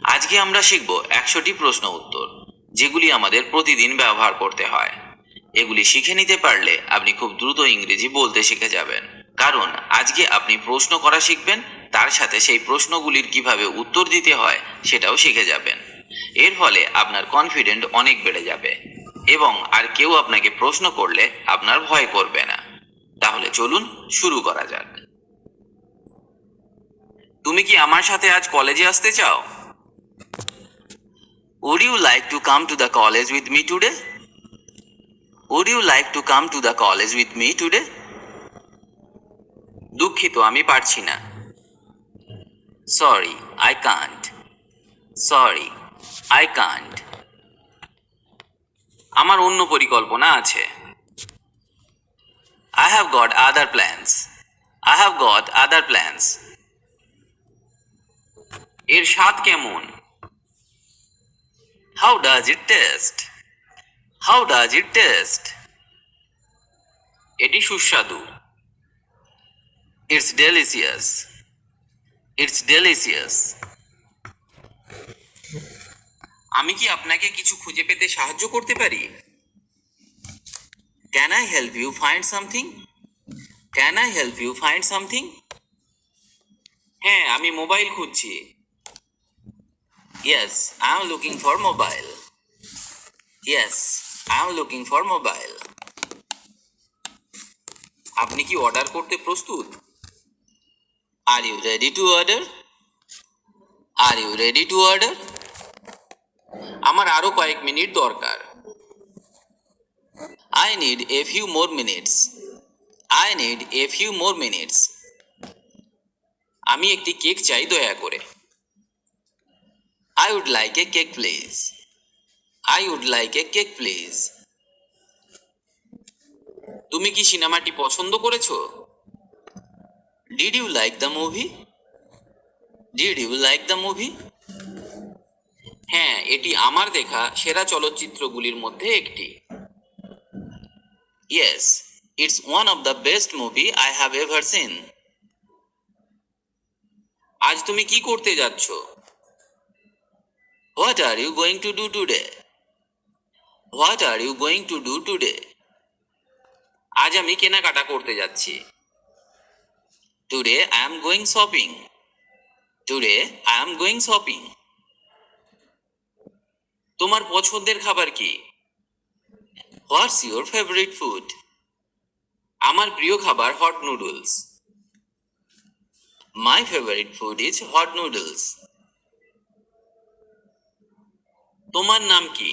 আজকে আমরা শিখব 100টি প্রশ্ন উত্তর, যেগুলি আমাদের প্রতিদিন ব্যবহার করতে হয়। এগুলি শিখে নিতে পারলে আপনি খুব দ্রুত ইংরেজি বলতে শিখে যাবেন। কারণ আজকে আপনি প্রশ্ন করা শিখবেন, তার সাথে সেই প্রশ্নগুলির কিভাবে উত্তর দিতে হয় সেটাও শিখে যাবেন। এর ফলে আপনার কনফিডেন্ট অনেক বেড়ে যাবে এবং আর কেউ আপনাকে প্রশ্ন করলে আপনার ভয় করবে না। তাহলে চলুন শুরু করা যাক। তুমি কি আমার সাথে আজ কলেজে আসতে চাও? Would you like to come to the college with me today? Would you like to come to the college with me today? দুঃখিত, আমি পারছি না। Sorry, I can't. Sorry, I can't. আমার অন্য পরিকল্পনা আছে। I have got other plans. I have got other plans. এর স্বাদ কেমন? How does it taste? How does it taste? এটি সুস্বাদু। It's delicious. It's delicious. আমি কি আপনাকে কিছু খুঁজে পেতে সাহায্য করতে পারি? Can I help you find something? Can I help you find something? হ্যাঁ, আমি মোবাইল খুঁজছি। Yes, I am looking for mobile. Yes, I am looking for mobile. আপনি কি অর্ডার করতে প্রস্তুত? Are you ready to order? Are you ready to order? আমার আরো কয়েক মিনিট দরকার। I need a few more minutes. I need a few more minutes. আমি একটি কেক চাই দয়া করে। I would like a cake please. I would like a cake please. তুমি কি সিনেমাটি পছন্দ করেছো? Did you like the movie? Did you like the movie? হ্যাঁ, এটি আমার দেখা সেরা চলচ্চিত্রগুলির মধ্যে একটি। Yes, it's one of the best movie I have ever seen. আজ তুমি কি করতে যাচ্ছ? What are you going to do today? What are you going to do today? আজ আমি কেনাকাটা করতে যাচ্ছি। Today I am going shopping. Today I am going shopping. তোমার পছন্দের খাবার কি? What's your favorite food? আমার প্রিয় খাবার hot noodles. My favorite food is hot noodles. তোমার নাম কি?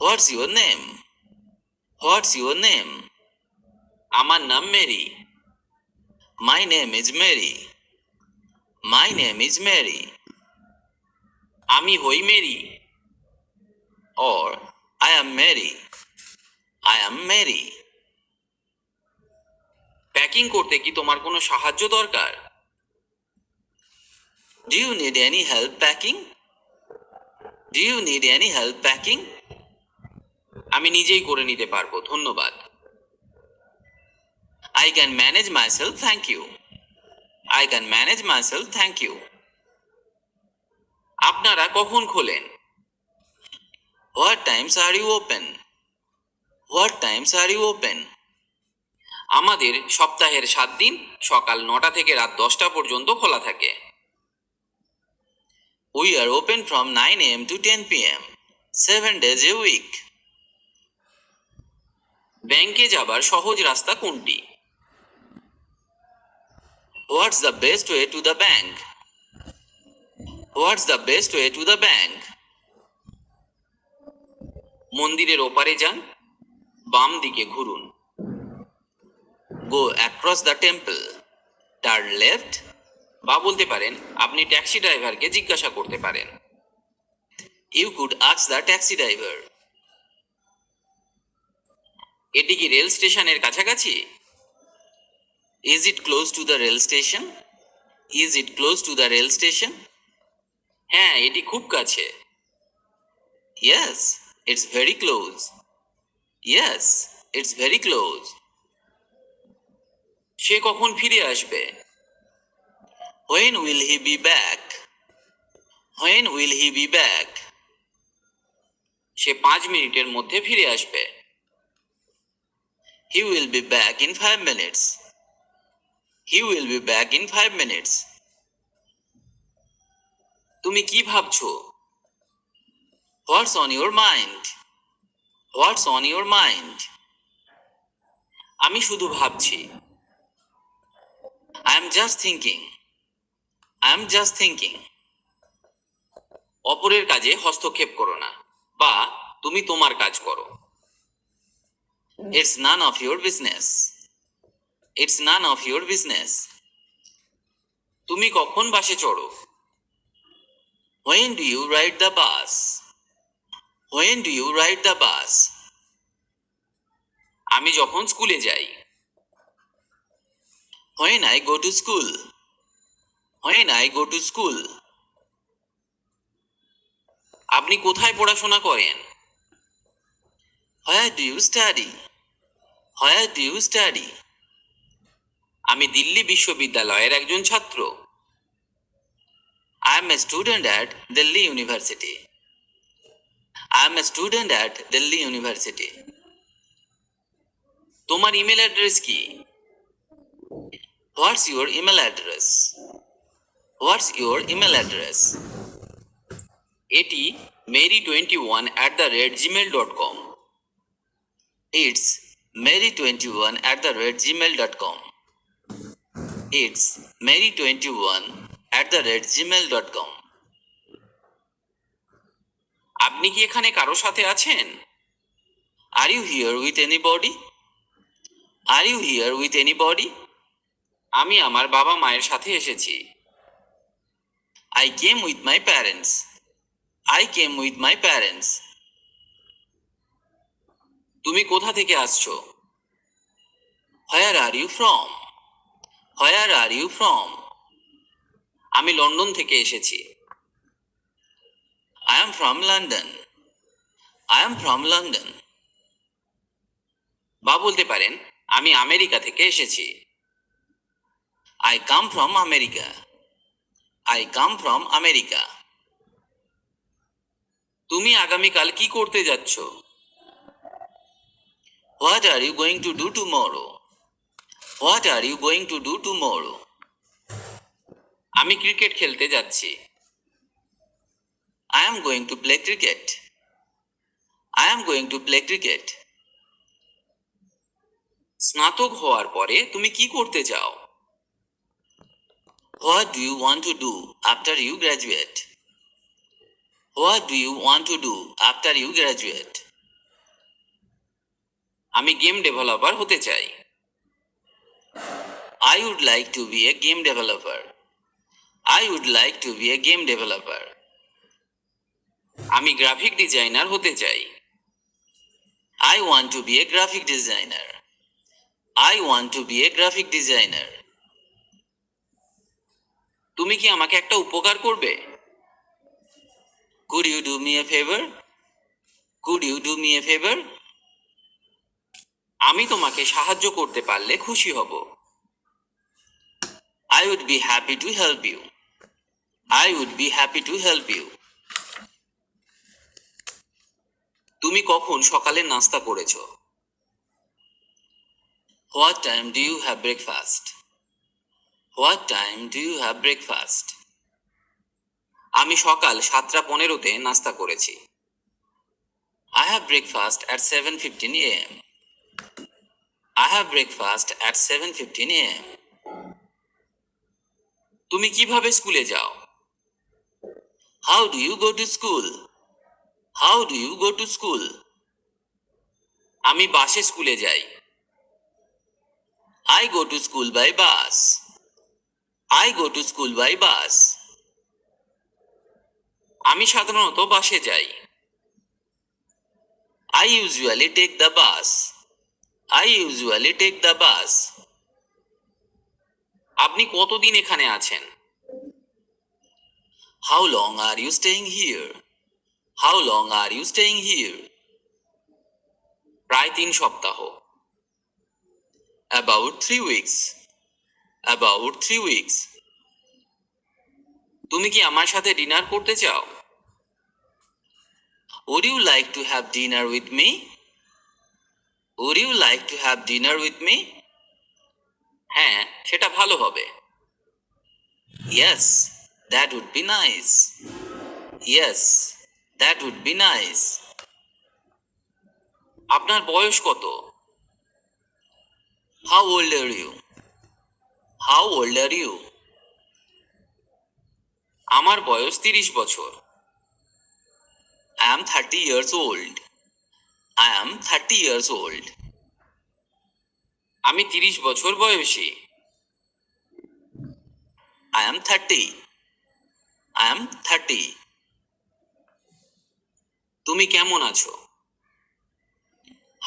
What's your name? What's your name? আমার নাম Mary. My name is Mary. My name is Mary. আমি হই Mary. Or I am Mary. I am Mary. Packing করতে কি তোমার কোনো সাহায্য দরকার? Do you need any help packing? Do you need any help packing? আমি নিজেই করে নিতে পারবো, ধন্যবাদ। I can manage myself, thank you. I can manage myself, thank you. আপনারা কখন খোলেন? What times are you open? What times are you open? আমাদের সপ্তাহের 7 দিন সকাল 9টা থেকে রাত 10টা পর্যন্ত খোলা থাকে। We are open from 9 a.m. to 10 p.m. 7 days a week. ব্যাংকে যাবার সহজ রাস্তা কোনটি? What's the best way to the bank? What's the best way to the bank? মন্দিরের ওপারে যান, বাম দিকে ঘুরুন। Go across the temple. Turn left. বা বলতে পারেন, আপনি ট্যাক্সি ড্রাইভারকে জিজ্ঞাসা করতে পারেন। You could ask the taxi driver. এটি কি রেল স্টেশনের কাছাকাছি? Is it close to the rail station? Is it close to the rail station? হ্যাঁ, এটি খুব কাছে। Yes, it's very close. Yes, it's very close. সে কখন ফিরে আসবে? When will he be back? When will he be back? সে 5 মিনিটের মধ্যে ফিরে আসবে। He will be back in 5 minutes. He will be back in 5 minutes. তুমি কি ভাবছো? What's on your mind? What's on your mind? আমি শুধু ভাবছি। I am just thinking. I am just thinking. অপরের কাজে হস্তক্ষেপ করো না, বা তুমি তোমার কাজ করো। It's none of your business. It's none of your business. তুমি কখন বাসে চড়ো? When do you ride the bus? When do you ride the bus? আমি যখন স্কুলে যাই। When I go to school. When I go to school. আপনি কোথায় পড়াশোনা করেন? Where do you study? Where do you study? আমি দিল্লি বিশ্ববিদ্যালয়ের একজন ছাত্র। I am a student at Delhi University. I am a student at Delhi University. তোমার email address কি? What's your email address? What's your email address? এটি mary21@gmail.com. It's mary21@gmail.com. It's mary21@gmail.com. আপনি কি এখানে কারো সাথে আছেন? Are you here with anybody? Are you here with anybody? আমি আমার বাবা মায়ের সাথে এসেছি। I came with my parents. I came with my parents. তুমি কোথা থেকে আসছো? Where are you from? Where are you from? আমি লন্ডন থেকে এসেছি। I am from London. I am from London. বা বলতে পারেন আমি আমেরিকা থেকে এসেছি। I come from America. I come from America. তুমি আগামীকাল কি করতে যাচ্ছ? What are you going to do tomorrow? What are you going to do tomorrow? আমি ক্রিকেট খেলতে যাচ্ছি। I am going to play cricket. I am going to play cricket. স্নাতক হওয়ার পরে তুমি কি করতে চাও? What do you want to do after you graduate? What do you want to do after you graduate? আমি গেম ডেভেলপার হতে চাই। I would like to be a game developer. I would like to be a game developer. আমি graphic designer হতে চাই। I want to be a graphic designer. I want to be a graphic designer. তুমি কি আমাকে একটা উপকার করবে? Could you do me a favor? Could you do me a favor? আমি তোমাকে সাহায্য করতে পারলে খুশি হব। I would be happy to help you. I would be happy to help you. তুমি কখন সকালে নাস্তা করেছো? What time do you have breakfast? What time do you have breakfast? আমি সকাল 7:15-তে নাস্তা করেছি। I have breakfast at 7:15 a.m. I have breakfast at 7:15 a.m. তুমি কিভাবে স্কুলে যাও? How do you go to school? How do you go to school? আমি বাসে স্কুলে যাই। I go to school by bus. I go to school by bus. আমি সাধারণত বাসে যাই। I usually take the bus. I usually take the bus. আপনি কতদিন এখানে আছেন? How long are you staying here? How long are you staying here? প্রায় 3 সপ্তাহ। About 3 weeks. About 3 weeks. তুমি কি আমার সাথে ডিনার করতে চাও? Would you like to have dinner with me? Would you like to have dinner with me? হ্যাঁ, সেটা ভালো হবে। Yes, that would be nice. Yes, that would be nice. আপনার বয়স কত? How old are you? How old are you? আমার বয়স 30 বছর। I am 30 years old. I am 30 years old. আমি 30 বছর বয়সী। I am 30. I am 30. তুমি কেমন আছো?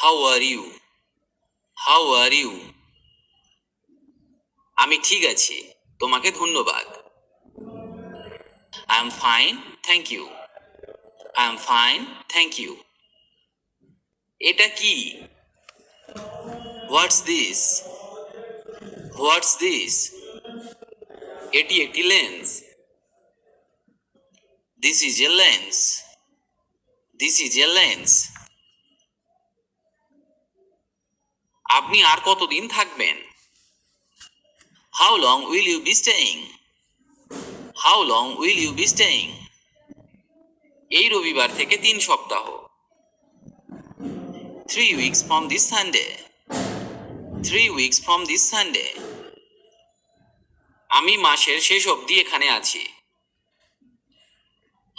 How are you? How are you? আমি ঠিক আছি, তোমাকে ধন্যবাদ। I am fine, thank you. I am fine, thank you. এটা কি? What's this? What's this? এটি একটি lens. This is a lens. This is a lens. আপনি আর কতদিন থাকবেন? How long will you be staying? How long will you be staying? এই রবিবার থেকে 3 সপ্তাহ। 3 weeks from this Sunday. 3 weeks from this Sunday. আমি মাসের শেষ অবধি এখানে আছি।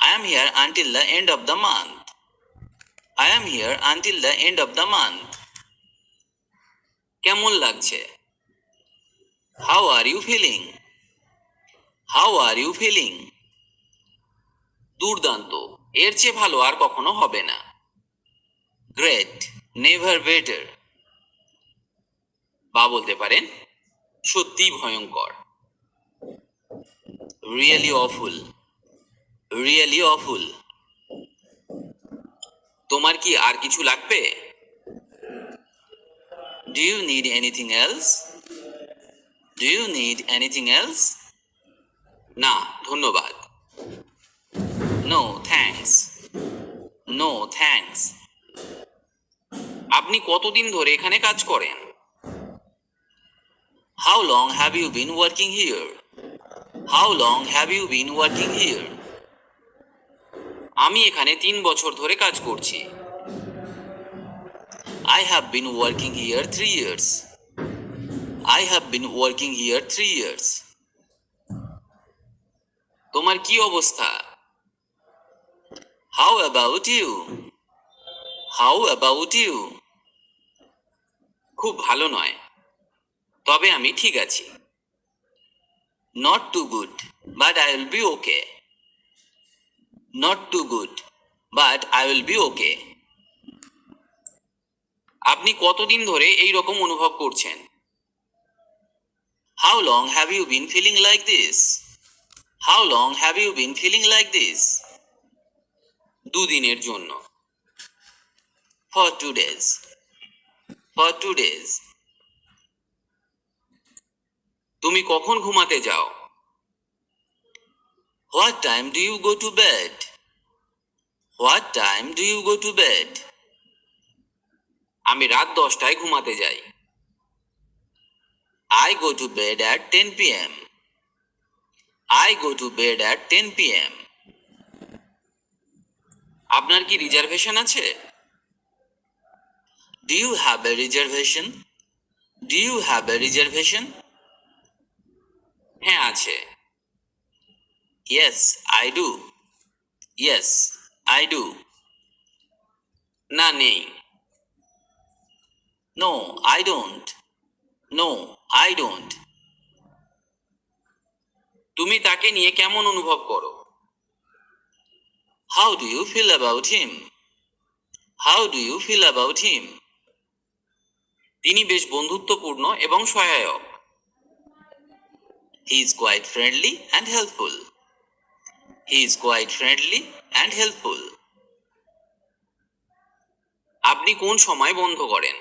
I am here until the end of the month. I am here until the end of the month. কেমন লাগছে? How are you feeling? How are you feeling? দুর্দান্ত, এর চেয়ে ভালো আর কখনো হবে না। Great, never better. বা বলতে পারেন সত্যি ভয়ঙ্কর। Really awful. Really awful. তোমার কি আর কিছু লাগবে? Do you need anything else? Do you need anything else? না, ধন্যবাদ। No, thanks. No, thanks. আপনি কতদিন ধরে এখানে কাজ করেন? How long have you been working here? How long have you been working here? আমি এখানে 3 বছর ধরে কাজ করছি। I have been working here 3 years. I have been working here 3 years. তোমার কি অবস্থা? How about you? How about you? খুব ভালো নয়, তবে আমি ঠিক আছি। Not too good, but I will be okay. Not too good, but I will be okay. আপনি কতদিন ধরে এই রকম অনুভব করছেন? How long have you been feeling like this? How long have you been feeling like this? 2 দিনের জন্য। For 2 days. For 2 days. তুমি কখন ঘুমাতে যাও? What time do you go to bed? What time do you go to bed? আমি রাত 10টায় ঘুমাতে যাই। I go to bed at 10 p.m. I go to bed at 10 p.m. আপনার কি রিজার্ভেশন আছে? Do you have a reservation? Do you have a reservation? হ্যাঁ আছে। Yes, I do. Yes, I do. না নেই। No, I don't. No, I don't. তুমি তাকে নিয়ে কেমন অনুভব করো? How do you feel about him? How do you feel about him? তিনি বেশ বন্ধুত্বপূর্ণ এবং সহায়ক। He is quite friendly and helpful. He is quite friendly and helpful. আপনি কোন সময় বন্ধ করেন?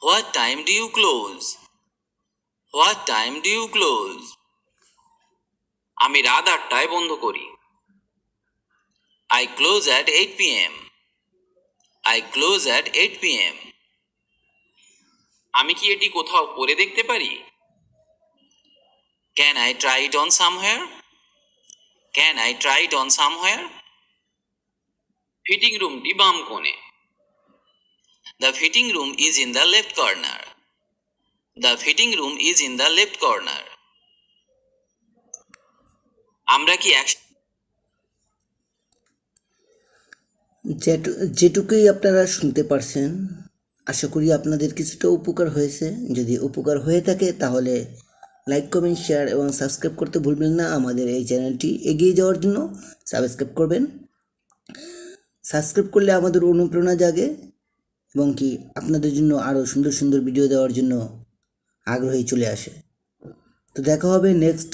What time do you close? What time do you close? আমি রাত 8টায় বন্ধ করি। I close at 8 p.m. I close at 8 p.m. আমি কি এটি কোথাও পরে দেখতে পারি? Can I try it on somewhere? Can I try it on somewhere? Fitting রুমটি বাম কোণে। The fitting room is in the left corner. The fitting room is in the left corner. আমরা কি যেটুকুই আপনারা শুনতে পারছেন, আশা করি আপনাদের কিছুটা উপকার হয়েছে। যদি উপকার হয়ে থাকে তাহলে লাইক, কমেন্ট, শেয়ার এবং সাবস্ক্রাইব করতে ভুলবেন না। আমাদের এই চ্যানেলটি এগিয়ে যাওয়ার জন্য সাবস্ক্রাইব করবেন। সাবস্ক্রাইব করলে আমাদের অনুপ্রেরণা জাগে এবং কি আপনাদের জন্য আরও সুন্দর সুন্দর ভিডিও দেওয়ার জন্য আগ্রহী চলে আসে। তো দেখা হবে নেক্সট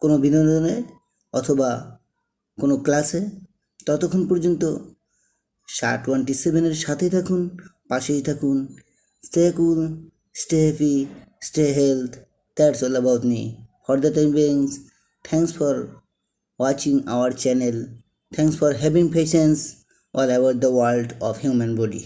কোনো বিনোদনে অথবা কোনো ক্লাসে। ততক্ষণ পর্যন্ত SHA-27 সাথেই থাকুন, পাশেই থাকুন। Stay cool, stay happy, stay health. That's all about me. For the time beings, thanks for watching our channel. Thanks for having patience all about the world of human body.